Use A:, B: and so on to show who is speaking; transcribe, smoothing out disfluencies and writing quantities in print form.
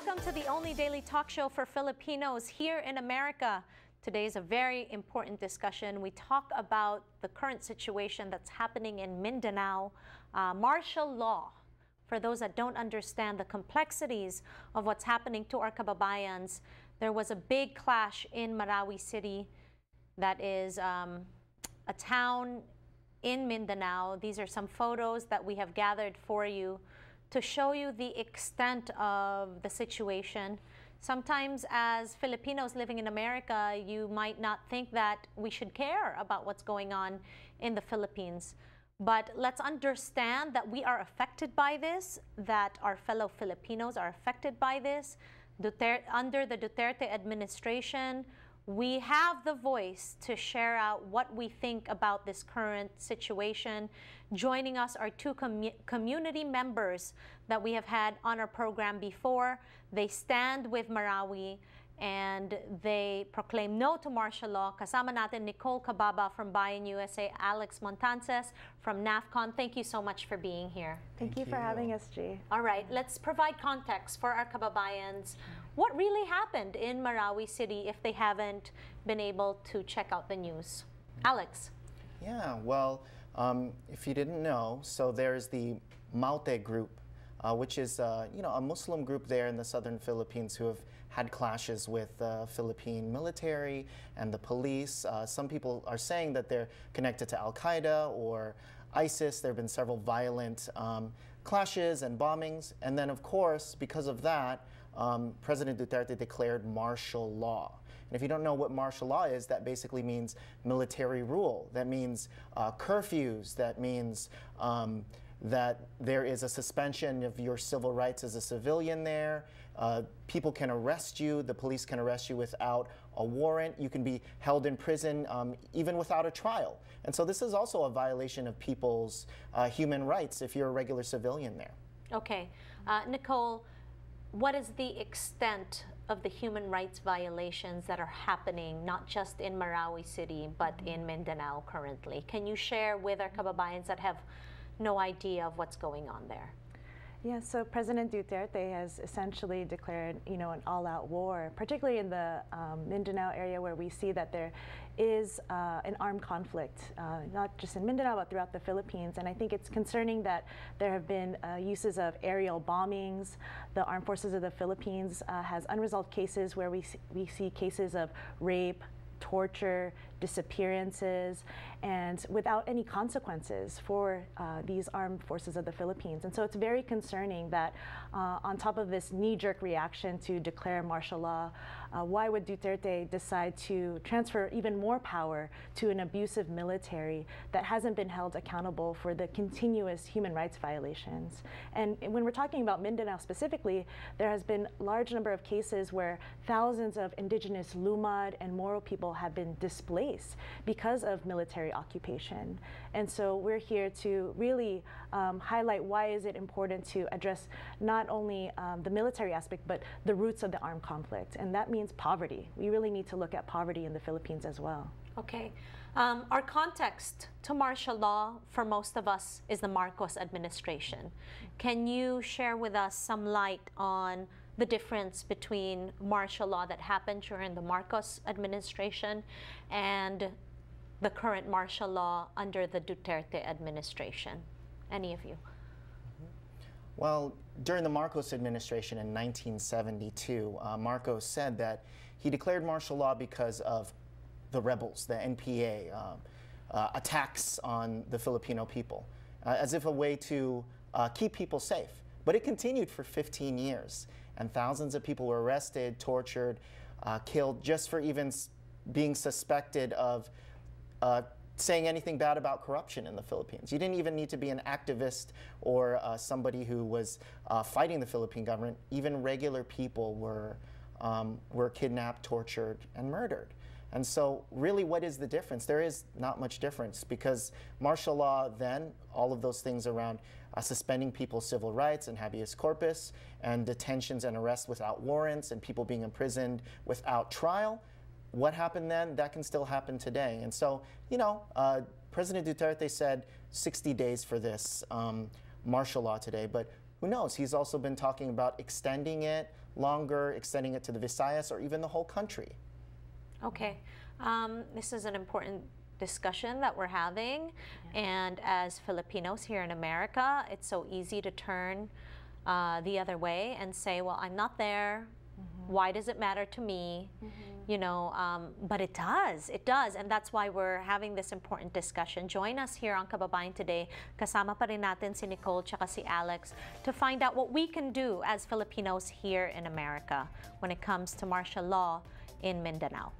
A: Welcome to the only daily talk show for Filipinos here in America. Today is a very important discussion. We talk about the current situation that's happening in Mindanao, martial law. For those that don't understand the complexities of what's happening to our kababayans, there was a big clash in Marawi City, that is a town in Mindanao. These are some photos that we have gathered for you to show you the extent of the situation. Sometimes as Filipinos living in America, you might not think that we should care about what's going on in the Philippines. But let's understand that we are affected by this, that our fellow Filipinos are affected by this. Under the Duterte administration, we have the voice to share out what we think about this current situation. Joining us are two community members that we have had on our program before. They stand with Marawi and they proclaim no to martial law. Kasama natin Nicole Kababa from Bayan USA, Alex Montances from NAFCON. Thank you so much for being here.
B: Thank you for having us, G.
A: All right, let's provide context for our kababayans. What really happened in Marawi City if they haven't been able to check out the news? Alex.
C: Yeah, well, if you didn't know, so there's the Maute group, which is a Muslim group there in the southern Philippines who have had clashes with the Philippine military and the police. Some people are saying that they're connected to Al-Qaeda or ISIS. There have been several violent clashes and bombings. And then, of course, because of that, President Duterte declared martial law. And if you don't know what martial law is, that basically means military rule. That means curfews. That means that there is a suspension of your civil rights as a civilian there. People can arrest you. The police can arrest you without a warrant. You can be held in prison even without a trial. And so this is also a violation of people's human rights if you're a regular civilian there.
A: Okay. Nicole, what is the extent of the human rights violations that are happening, not just in Marawi City, but in Mindanao currently? Can you share with our kababayans that have no idea of what's going on there?
B: Yeah, so President Duterte has essentially declared, an all-out war, particularly in the Mindanao area where we see that there is an armed conflict, not just in Mindanao, but throughout the Philippines. And I think it's concerning that there have been uses of aerial bombings. The Armed Forces of the Philippines has unresolved cases where we see cases of rape, torture, disappearances, and without any consequences for these armed forces of the Philippines. And so it's very concerning that on top of this knee-jerk reaction to declare martial law, why would Duterte decide to transfer even more power to an abusive military that hasn't been held accountable for the continuous human rights violations? And when we're talking about Mindanao specifically, there has been a large number of cases where thousands of indigenous Lumad and Moro people have been displaced because of military occupation. And so we're here to really highlight why is it important to address not only the military aspect, but the roots of the armed conflict. And that means poverty. We really need to look at poverty in the Philippines as well.
A: Okay. Our context to martial law for most of us is the Marcos administration. Can you share with us some light on the difference between martial law that happened during the Marcos administration and the current martial law under the Duterte administration? Any of you?
C: Well, during the Marcos administration in 1972, Marcos said that he declared martial law because of the rebels, the NPA, attacks on the Filipino people, as if a way to keep people safe. But it continued for 15 years, and thousands of people were arrested, tortured, killed just for even being suspected of saying anything bad about corruption in the Philippines. You didn't even need to be an activist or somebody who was fighting the Philippine government. Even regular people were kidnapped, tortured, and murdered. And so really, what is the difference? There is not much difference, because martial law then, all of those things around suspending people's civil rights and habeas corpus and detentions and arrests without warrants and people being imprisoned without trial, what happened then, that can still happen today. And so, President Duterte said 60 days for this martial law today, but who knows, he's also been talking about extending it longer, extending it to the Visayas or even the whole country.
A: Okay, this is an important discussion that we're having, and as Filipinos here in America, it's so easy to turn the other way and say, well, I'm not there, why does it matter to me? You know, but it does, and that's why we're having this important discussion. Join us here on Kababayan Today. Kasama pa rin natin si Nicole tsaka si Alex to find out what we can do as Filipinos here in America when it comes to martial law in Mindanao.